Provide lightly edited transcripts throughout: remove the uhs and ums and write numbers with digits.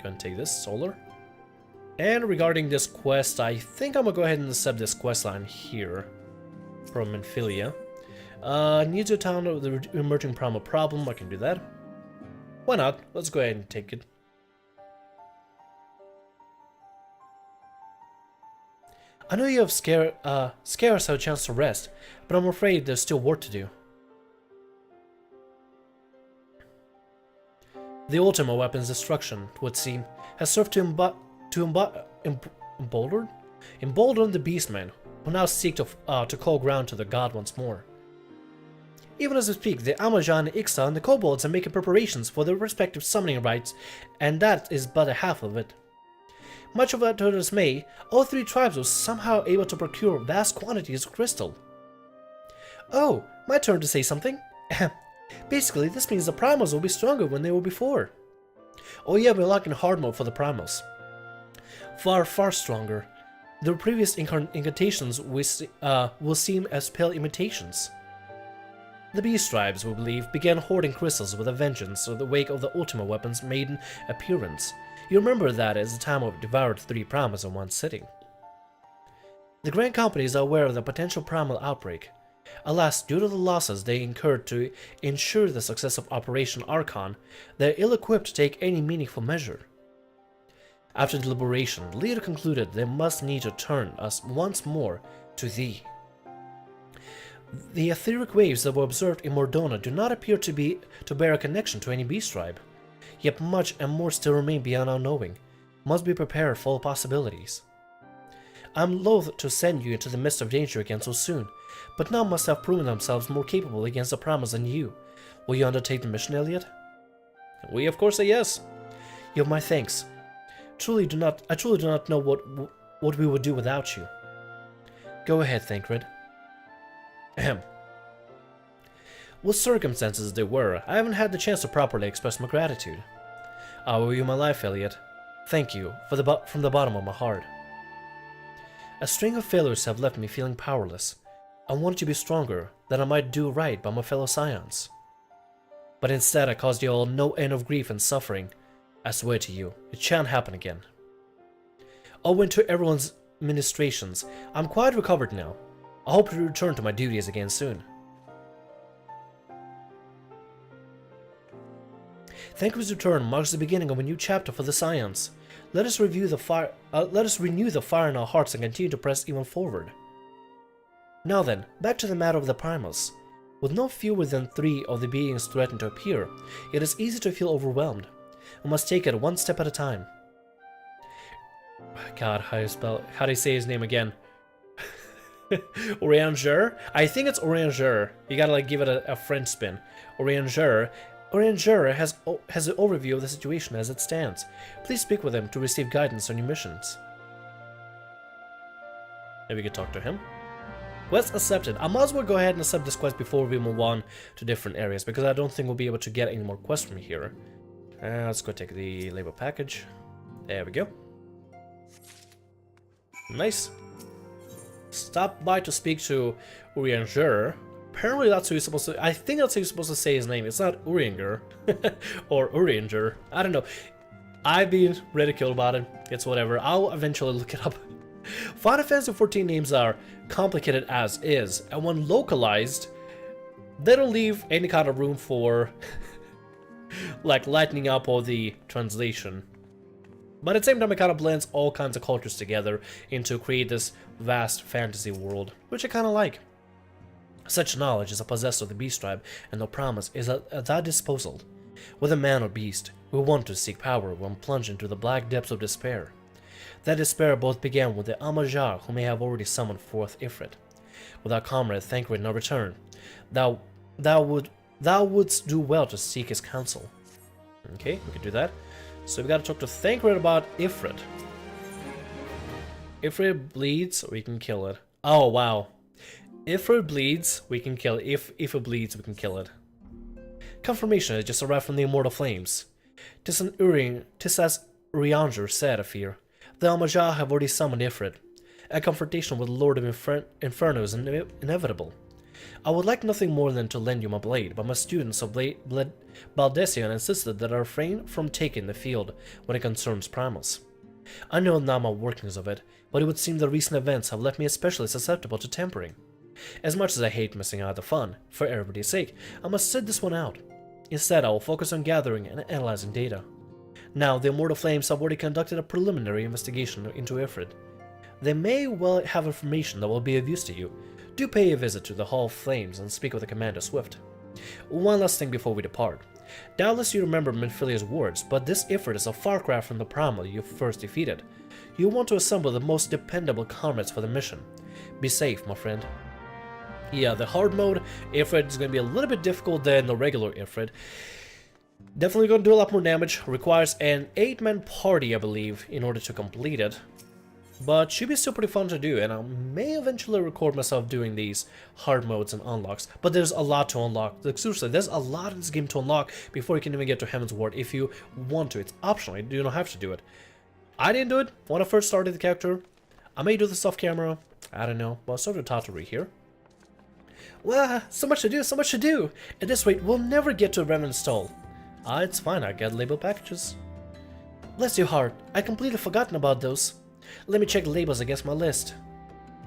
Go and take this, solar. And regarding this quest, I think I'm gonna go ahead and accept this quest line here from Infilia. Needs a town of the emerging primal problem. I can do that. Why not? Let's go ahead and take it. I know you have scared us have a chance to rest, but I'm afraid there's still work to do. The ultimate weapon's destruction, it would seem, has served to embolden the beastmen, who now seek to call ground to the god once more. Even as we speak, the Amajan, Ixa, and the kobolds are making preparations for their respective summoning rites, and that is but a half of it. Much of our dismay, all three tribes were somehow able to procure vast quantities of crystal. Oh, my turn to say something. Basically, this means the primals will be stronger than they were before. Oh yeah, we're locking hard mode for the primals. Far, far stronger. Their previous incantations will seem as pale imitations. The beast tribes, we believe, began hoarding crystals with a vengeance in the wake of the ultimate weapon's maiden appearance. You remember that as the time of devoured 3 primals in one sitting. The Grand Companies are aware of the potential primal outbreak. Alas, due to the losses they incurred to ensure the success of Operation Archon, they are ill-equipped to take any meaningful measure. After deliberation, the leader concluded they must need to turn us once more to thee. The etheric waves that were observed in Mordona do not appear to bear a connection to any beast tribe. Yet much and more still remain beyond our knowing. Must be prepared for all possibilities. I am loath to send you into the midst of danger again so soon, but none must have proven themselves more capable against the primals than you. Will you undertake the mission, Elliot? We of course say yes. You have my thanks. I truly do not know what we would do without you. Go ahead, Thancred. Ahem. What circumstances they were, I haven't had the chance to properly express my gratitude. I owe you my life, Elliot. Thank you, from the bottom of my heart. A string of failures have left me feeling powerless. I wanted to be stronger, that I might do right by my fellow scions. But instead I caused you all no end of grief and suffering. I swear to you, it shan't happen again. Owing to everyone's ministrations, I'm quite recovered now. I hope to return to my duties again soon. Thancred's return marks the beginning of a new chapter for the Scions. Let us renew the fire in our hearts and continue to press even forward. Now then, back to the matter of the primals. With no fewer than 3 of the beings threatened to appear, it is easy to feel overwhelmed. We must take it one step at a time. God, how do you say his name again? Urianger? I think it's Urianger. You gotta like give it a French spin. Urianger. Urianger has an overview of the situation as it stands. Please speak with him to receive guidance on your missions. Maybe we can talk to him. Quest accepted. I might as well go ahead and accept this quest before we move on to different areas, because I don't think we'll be able to get any more quests from here. Let's go take the label package. There we go. Nice. Stop by to speak to Urianger. Apparently that's who you're supposed to... I think that's who you're supposed to say his name. It's not Urianger. Or Urianger. I don't know. I've been ridiculed about it. It's whatever. I'll eventually look it up. Final Fantasy XIV names are complicated as is, and when localized, they don't leave any kind of room for like lightening up all the translation. But at the same time, it kind of blends all kinds of cultures together into create this vast fantasy world, which I kind of like. Such knowledge is a possessor of the beast tribe, and no promise is at our disposal. Whether man or beast, we want to seek power when plunged into the black depths of despair. That despair both began with the Amajar, who may have already summoned forth Ifrit. With our comrade Thancred no return, thou wouldst do well to seek his counsel. Okay, we can do that. So we gotta talk to Thancred about Ifrit. Ifrit bleeds, we can kill it. Oh wow. Ifrit bleeds, we can kill it. If it bleeds, we can kill it. Confirmation has just arrived from the Immortal Flames. Tis as Urianger said, I fear. The Amajar have already summoned Ifrit. A confrontation with the Lord of Inferno is inevitable. I would like nothing more than to lend you my blade, but my students of Baldessian insisted that I refrain from taking the field when it concerns primals. I know now my workings of it, but it would seem the recent events have left me especially susceptible to tampering. As much as I hate missing out the fun, for everybody's sake, I must sit this one out. Instead, I will focus on gathering and analyzing data. Now, the Immortal Flames have already conducted a preliminary investigation into Ifrit. They may well have information that will be of use to you. Do pay a visit to the Hall of Flames and speak with the Commander Swift. One last thing before we depart. Doubtless you remember Minfilia's words, but this Ifrit is a far cry from the primal you first defeated. You want to assemble the most dependable comrades for the mission. Be safe, my friend. Yeah, the hard mode Ifrit is going to be a little bit difficult than the regular Ifrit. Definitely going to do a lot more damage. Requires an 8-man party, I believe, in order to complete it. But should be still pretty fun to do, and I may eventually record myself doing these hard modes and unlocks. But there's a lot to unlock. Like, seriously, there's a lot in this game to unlock before you can even get to Heaven's Ward if you want to. It's optional, you don't have to do it. I didn't do it when I first started the character. I may do this off camera. I don't know. Well, I'll start with Tataru here. Well, so much to do, so much to do. At this rate, we'll never get to Revenant's Stall. It's fine, I get label packages. Bless your heart, I'd completely forgotten about those. Let me check the labels against my list.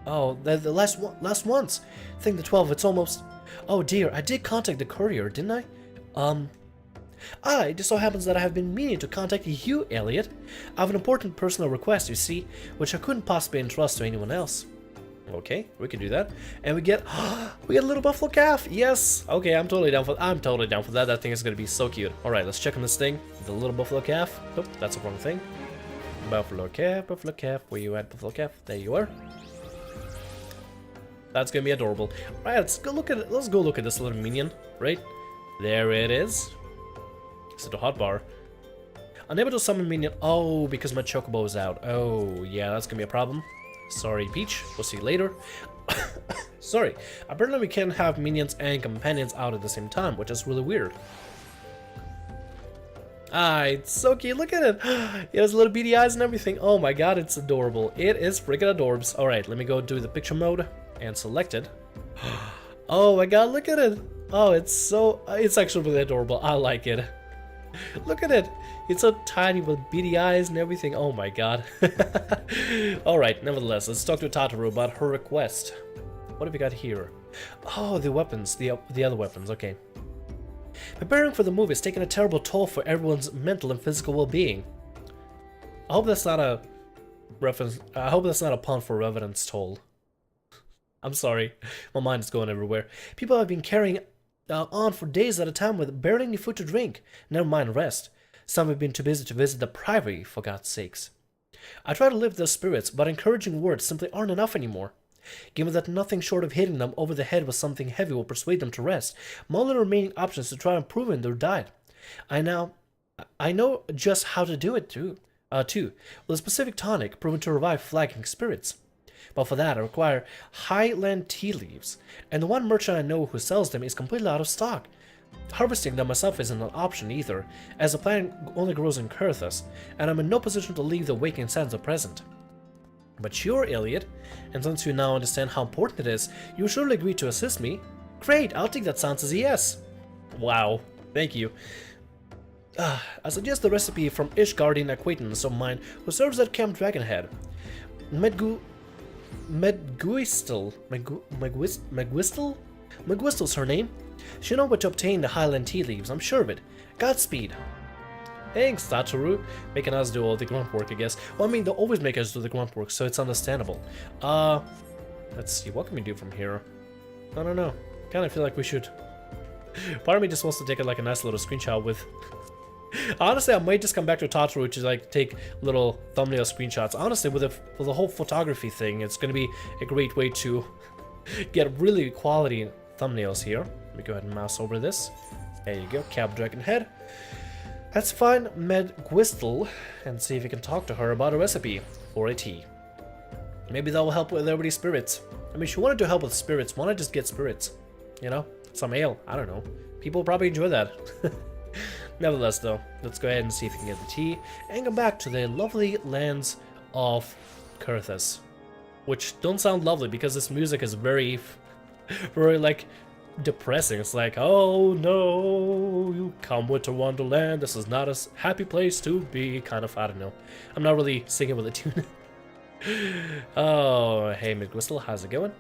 Oh, the last ones. I think the 12, it's almost... Oh dear, I did contact the courier, didn't I? It just so happens that I have been meaning to contact you, Elliot. I have an important personal request, you see, which I couldn't possibly entrust to anyone else. Okay, we can do that. And we get a little buffalo calf. Yes. Okay, I'm totally down for that. That thing is going to be so cute. All right, let's check on this thing. The little buffalo calf. Oh, that's the wrong thing. Buffalo calf, where you at, buffalo calf? There you are. That's gonna be adorable. All right, let's go look at it. Let's go look at this little minion. Right there, it is. Is it a hotbar? Unable to summon minion. Oh, because my chocobo is out. Oh, yeah, that's gonna be a problem. Sorry, Peach. We'll see you later. Sorry. Apparently, we can't have minions and companions out at the same time, which is really weird. It's so cute. Look at it. It has little beady eyes and everything. Oh my god, it's adorable. It is freaking adorbs. Alright, let me go do the picture mode and select it. Oh my god, look at it. Oh, it's actually really adorable. I like it. Look at it. It's so tiny with beady eyes and everything. Oh my god. Alright, nevertheless, let's talk to Tataru about her request. What have we got here? Oh, the weapons. The other weapons. Okay. Preparing for the movie has taken a terrible toll for everyone's mental and physical well-being. I hope that's not a reference. I hope that's not a pun for Revenant's Toll. I'm sorry, my mind is going everywhere. People have been carrying on for days at a time with barely any food to drink. Never mind rest. Some have been too busy to visit the priory, for God's sakes. I try to lift their spirits, but encouraging words simply aren't enough anymore. Given that nothing short of hitting them over the head with something heavy will persuade them to rest, my only remaining option is to try improving their diet. I know just how to do it too, with a specific tonic proven to revive flagging spirits. But for that I require highland tea leaves, and the one merchant I know who sells them is completely out of stock. Harvesting them myself isn't an option either, as the plant only grows in Kurthas, and I'm in no position to leave the waking sands at present. But you're Elliot, and since you now understand how important it is, you surely agree to assist me. Great, I'll take that sounds as a yes. Wow, thank you. I suggest the recipe from Ishgardian acquaintance of mine who serves at Camp Dragonhead. Megwistel's her name. She'll know where to obtain the highland tea leaves, I'm sure of it. Godspeed. Thanks, Tataru, making us do all the grunt work, I guess. Well, I mean, they'll always make us do the grunt work, so it's understandable. Let's see, what can we do from here? I don't know. Kinda feel like we should... Part of me just wants to take like a nice little screenshot with... Honestly, I might just come back to Tataru to like take little thumbnail screenshots. Honestly, with the whole photography thing, it's gonna be a great way to get really quality thumbnails here. Let me go ahead and mouse over this. There you go, Cab Dragon Head. Let's find Megwistel and see if we can talk to her about a recipe for a tea. Maybe that will help with everybody's spirits. I mean, she wanted to help with spirits. Why not just get spirits? You know? Some ale. I don't know. People probably enjoy that. Nevertheless, though, let's go ahead and see if we can get the tea and come back to the lovely lands of Kurthas. Which don't sound lovely because this music is very Very like depressing. It's like, oh no, you come to Wonderland. This is not a happy place to be. Kind of, I don't know. I'm not really singing with a tune. Oh, hey Miqo'te, how's it going?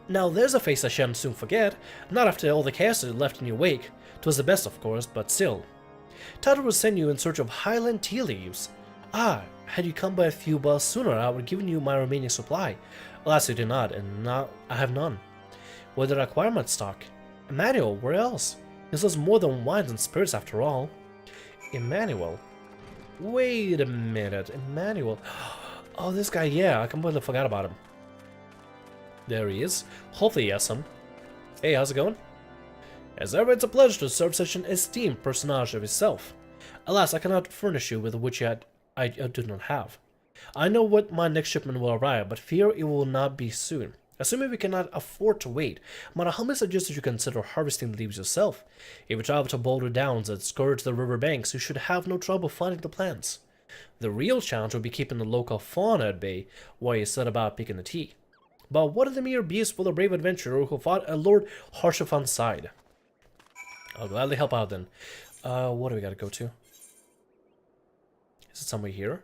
Now there's a face I shan't soon forget. Not after all the chaos that left in your wake. 'Twas the best, of course, but still. Tataru sent you in search of highland tea leaves. Ah, had you come by a few bars sooner, I would have given you my remaining supply. Alas, you did not, and now I have none. Where did I acquire my stock? Emmanuel, where else? This was more than wines and spirits after all. Emmanuel? Wait a minute, Emmanuel. Oh, this guy, yeah, I completely forgot about him. There he is. Hopefully he has some. Hey, how's it going? As ever, it's a pleasure to serve such an esteemed personage of yourself. Alas, I cannot furnish you with which I do not have. I know what my next shipment will arrive, but fear it will not be soon. Assuming we cannot afford to wait, might I humbly suggest that you consider harvesting the leaves yourself. If you travel to Boulder Downs and scourge the river banks, you should have no trouble finding the plants. The real challenge will be keeping the local fauna at bay while you set about picking the tea. But what are the mere beasts for the brave adventurer who fought at Lord Harshafan's side? I'll gladly help out then. What do we gotta go to? Is it somewhere here?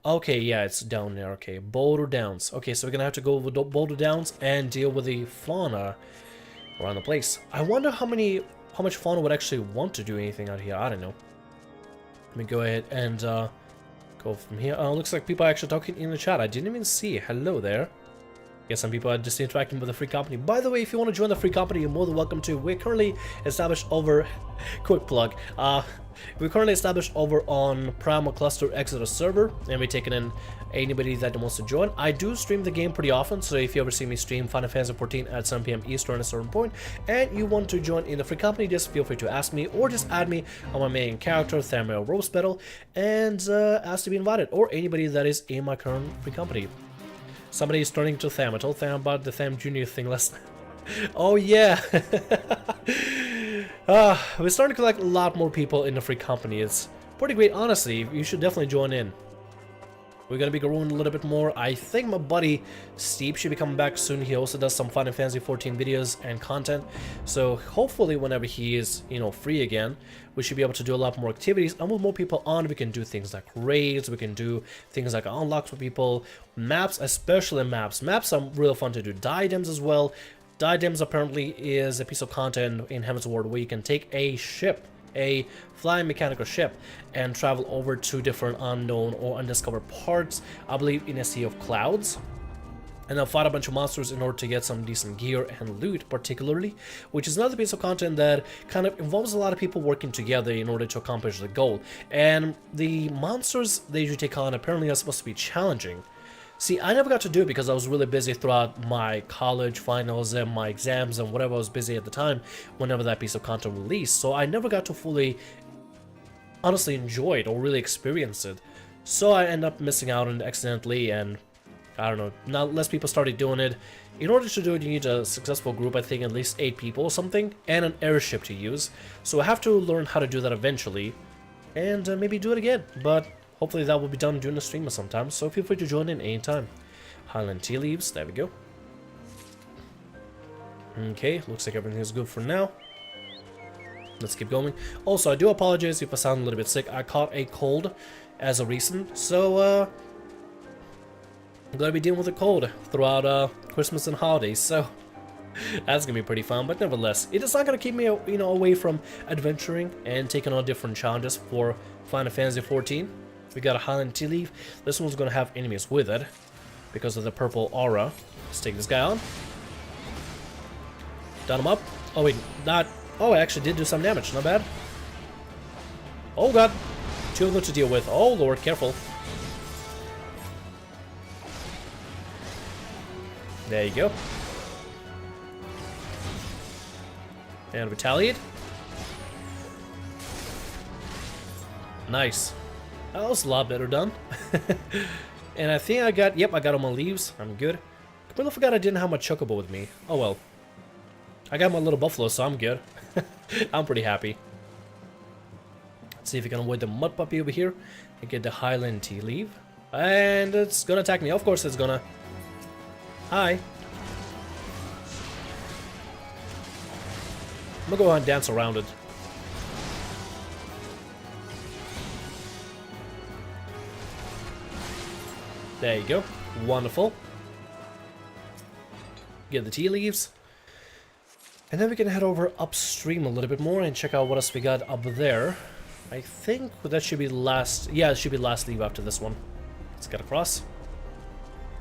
Okay, yeah, it's down there. Okay, Boulder Downs. Okay, so we're gonna have to go over Boulder Downs and deal with the fauna around the place. I wonder how much fauna would actually want to do anything out here. I don't know. Let me go ahead and go from here. Looks like people are actually talking in the chat. I didn't even see. Hello there. Yeah, some people are just interacting with the free company. By the way, if you want to join the free company, you're more than welcome to. We're currently established over... Quick plug. We're currently established over on Primal Cluster Exodus server, and we're taking in anybody that wants to join. I do stream the game pretty often, so if you ever see me stream Final Fantasy XIV at 7 PM Eastern at a certain point, and you want to join in the free company, just feel free to ask me, or just add me on my main character, Elliot Rosepetal, and ask to be invited, or anybody that is in my current free company. Somebody is turning to Tham. I told Tham about the Tham Jr. thing last night. Oh yeah! We're starting to collect a lot more people in the free company. It's pretty great, honestly. You should definitely join in. We're gonna be growing a little bit more. I think my buddy Steve should be coming back soon. He also does some Final Fantasy XIV videos and content. So hopefully whenever he is, you know, free again, we should be able to do a lot more activities. And with more people on, we can do things like raids, we can do things like unlocks for people, maps, especially maps. Maps are real fun to do. Diadems as well. Diadems apparently is a piece of content in Heaven's Ward where you can take a ship, a flying mechanical ship, and travel over to different unknown or undiscovered parts, I believe in a sea of clouds, and then fight a bunch of monsters in order to get some decent gear and loot particularly, which is another piece of content that kind of involves a lot of people working together in order to accomplish the goal. And the monsters that you take on apparently are supposed to be challenging. See, I never got to do it because I was really busy throughout my college finals and my exams and whatever I was busy at the time whenever that piece of content released, so I never got to fully, honestly enjoy it or really experience it. So I end up missing out on it accidentally, and I don't know, not less people started doing it. In order to do it, you need a successful group, I think at least 8 people or something, and an airship to use. So I have to learn how to do that eventually, and maybe do it again, but hopefully that will be done during the stream or sometime, so feel free to join in anytime. Highland tea leaves, there we go. Okay, looks like everything is good for now. Let's keep going. Also, I do apologize if I sound a little bit sick. I caught a cold as of recent, so I'm gonna be dealing with a cold throughout Christmas and holidays, so that's gonna be pretty fun. But nevertheless, it is not gonna keep me, you know, away from adventuring and taking on different challenges for Final Fantasy XIV. We got a Highland tea leaf. This one's gonna have enemies with it because of the purple aura. Let's take this guy on. Down him up. Oh wait, not. Oh, I actually did do some damage. Not bad. Oh god, 2 of them to deal with. Oh lord, careful. There you go. And retaliate. Nice. That was a lot better done. And I think I got, yep, I got all my leaves. I'm good. Completely forgot I didn't have my chocobo with me. Oh well. I got my little buffalo, so I'm good. I'm pretty happy. Let's see if we can avoid the mud puppy over here and get the Highland tea leaf. And it's gonna attack me. Of course it's gonna. Hi. gonna go ahead and dance around it. There you go. Wonderful. Get the tea leaves. And then we can head over upstream a little bit more and check out what else we got up there. I think that should be the last... Yeah, it should be the last leave after this one. Let's get across.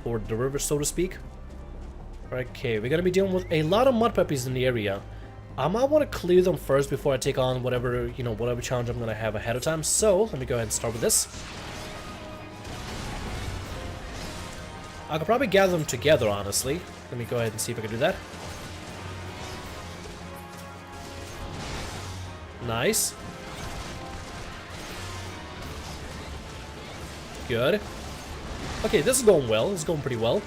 Or the river, so to speak. Okay, we're gonna be dealing with a lot of mud puppies in the area. I might want to clear them first before I take on whatever, you know, whatever challenge I'm gonna have ahead of time. So, let me go ahead and start with this. I could probably gather them together, honestly. Let me go ahead and see if I can do that. Nice. Good. Okay, this is going well. This is going pretty well.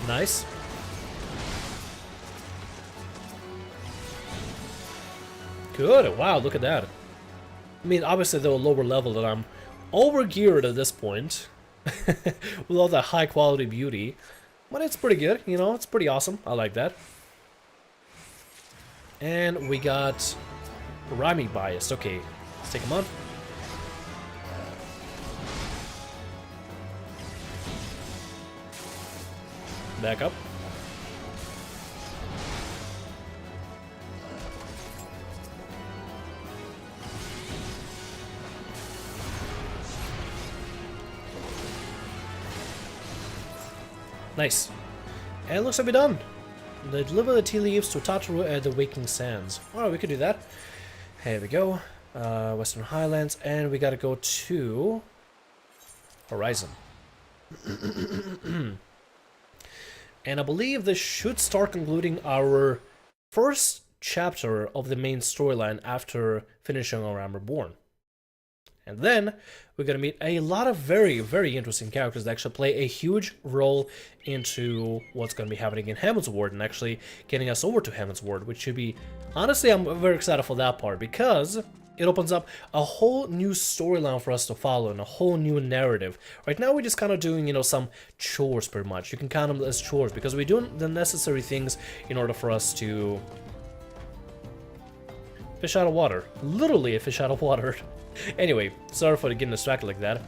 Nice. Good. Wow, look at that. I mean, obviously they're a lower level that I'm over-geared at this point. With all that high-quality beauty. But it's pretty good, you know, it's pretty awesome. I like that. And we got rhyming bias. Okay, let's take him on. Back up. Nice. And it looks like we're done. They deliver the tea leaves to Tataru at the Waking Sands. Alright, we could do that. Here we go. Western Highlands, and we gotta go to Horizon. And I believe this should start concluding our first chapter of the main storyline after finishing our Am Reborn. And then we're going to meet a lot of very, very interesting characters that actually play a huge role into what's going to be happening in Heavensward and actually getting us over to Heavensward, which should be... Honestly, I'm very excited for that part because it opens up a whole new storyline for us to follow and a whole new narrative. Right now we're just kind of doing, you know, some chores pretty much. You can count them as chores because we're doing the necessary things in order for us to... fish out of water. Literally a fish out of water. Anyway, sorry for getting distracted like that.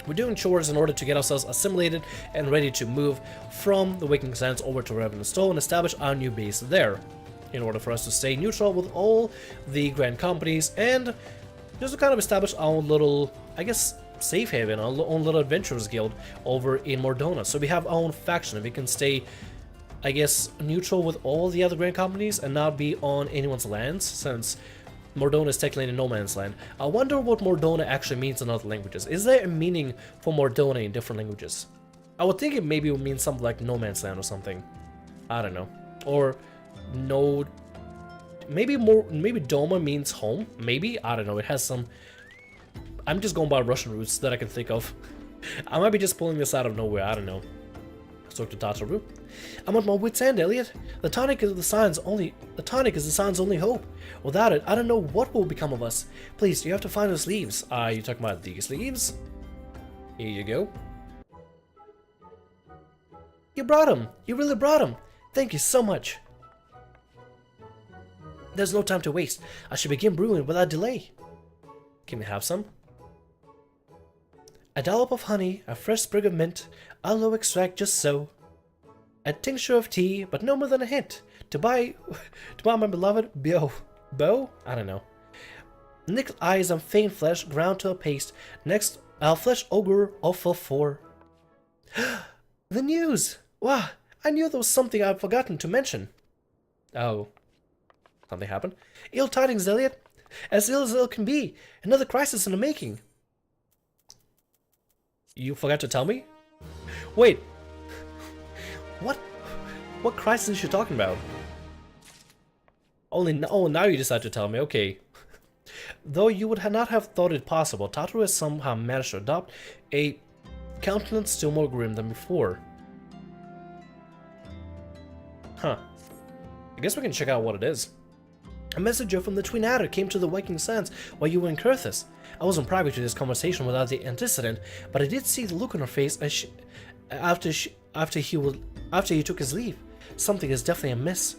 We're doing chores in order to get ourselves assimilated and ready to move from the Waking Sands over to Revenant Stone and establish our new base there. In order for us to stay neutral with all the grand companies and just to kind of establish our own little, I guess, safe haven, our own little adventurers guild over in Mordona. So we have our own faction and we can stay, I guess, neutral with all the other grand companies and not be on anyone's lands, since Mordona is technically in no man's land. I wonder what Mordona actually means in other languages. Is there a meaning for Mordona in different languages? I would think it maybe would mean something like no man's land or something. I don't know. Or no... Maybe Doma means home? Maybe? I don't know. It has some... I'm just going by Russian roots that I can think of. I might be just pulling this out of nowhere. I don't know. Let's talk to Tataru. I'm at my wit's end, Elliot. The tonic is the Sign's only hope. Without it, I don't know what will become of us. Please, you have to find those leaves. You talking about these leaves? Here you go. You brought them. You really brought them. Thank you so much. There's no time to waste. I should begin brewing without delay. Can we have some? A dollop of honey, a fresh sprig of mint, aloe extract just so. A tincture of tea, but no more than a hint. To buy my beloved bow? I don't know. Nicked eyes and faint flesh ground to a paste. Next, I'll flesh ogre awful for. The news! Wow, I knew there was something I'd forgotten to mention. Oh. Something happened? Ill tidings, Elliot. As ill can be. Another crisis in the making. You forgot to tell me? Wait. What crisis is she talking about? Oh, now you decide to tell me. Okay. Though you would not have thought it possible, Tataru has somehow managed to adopt a countenance still more grim than before. Huh. I guess we can check out what it is. A messenger from the Twin Adder came to the Waking Sands while you were in Kurthus. I wasn't privy to this conversation without the antecedent, but I did see the look on her face after he took his leave. Something is definitely amiss.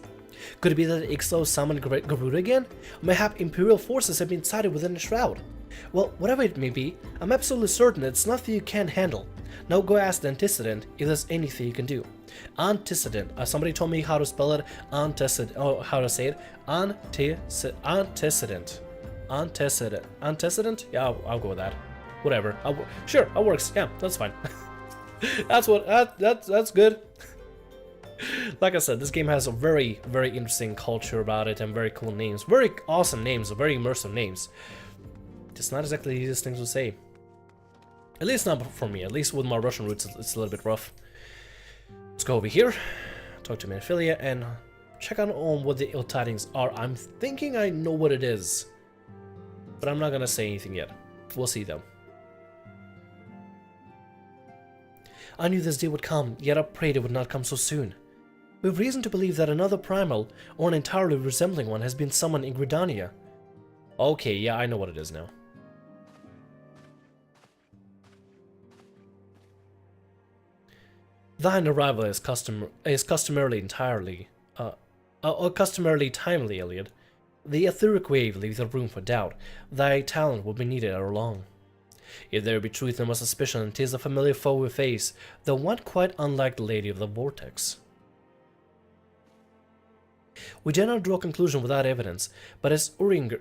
Could it be that Ixlo summoned Garuda again? Mayhap Imperial forces have been sighted within the shroud. Well, whatever it may be, I'm absolutely certain it's nothing you can't handle. Now go ask the antecedent if there's anything you can do. Antecedent. Somebody told me how to spell it. Antecedent. Oh, how to say it. Antecedent. Antecedent. Antecedent? Yeah, I'll go with that. Whatever. Sure, that works. Yeah, that's fine. That's good. Like I said, this game has a very, very interesting culture about it and very cool names. Very awesome names, very immersive names. It's not exactly the easiest things to say. At least not for me. At least with my Russian roots, it's a little bit rough. Let's go over here, talk to my affiliate, and check out on what the ill tidings are. I'm thinking I know what it is, but I'm not gonna say anything yet. We'll see though. I knew this day would come, yet I prayed it would not come so soon. We have reason to believe that another primal, or an entirely resembling one, has been summoned in Gridania. Okay, yeah, I know what it is now. Thine arrival is customarily timely, Elliot. The etheric wave leaves no room for doubt. Thy talent will be needed ere long. If there be truth in my suspicion, 'tis a familiar foe we face, though one quite unlike the Lady of the Vortex. We dare not draw a conclusion without evidence, but as Urianger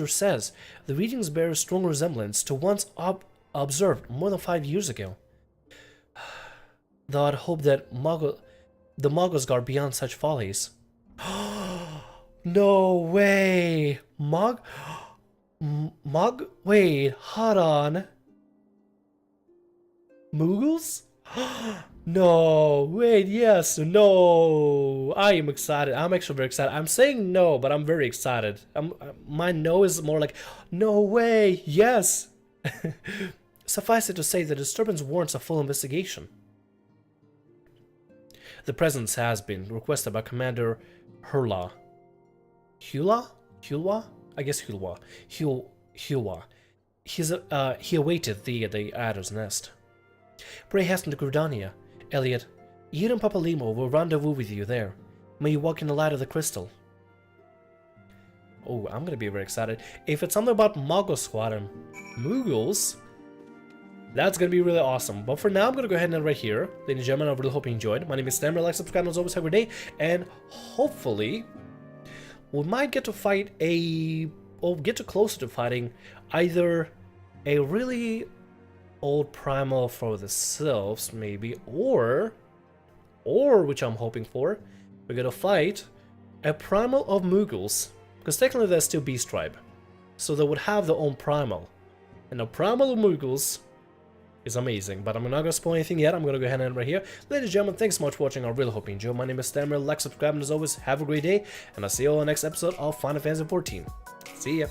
says, the readings bear a strong resemblance to ones observed more than 5 years ago. Though I'd hope that the Moggles guard beyond such follies. No way! Wait, hold on. Moogles? No, wait, yes, no. I am excited. I'm actually very excited. I'm saying no, but I'm very excited. My no is more like, no way, yes. Suffice it to say, the disturbance warrants a full investigation. The presence has been requested by Commander Hulwa. I guess Hulwa. He awaited thee at the Adder's Nest. Pray hasten to Gridania. Elliot, you and Papa Limo will rendezvous with you there. May you walk in the light of the crystal. Oh, I'm gonna be very excited. If it's something about Muggle Squad and Moogles, that's gonna be really awesome. But for now, I'm gonna go ahead and end right here. Ladies and gentlemen, I really hope you enjoyed. My name is Thamriyell. Like, subscribe, and as always, have a good day. And hopefully, we might get to fight or get to closer to fighting either a really old primal for the sylphs, maybe, or which I'm hoping for, we're gonna fight a primal of Moogles, because technically they're still Beast Tribe, so they would have their own primal, and a primal of Moogles is amazing. But I'm not gonna spoil anything yet. I'm gonna go ahead and end right here. Ladies and gentlemen, thanks so much for watching. I really hope you enjoyed. My name is Thamriyell. Like, subscribe, and as always, have a great day, and I'll see you all in the next episode of Final Fantasy XIV. See ya.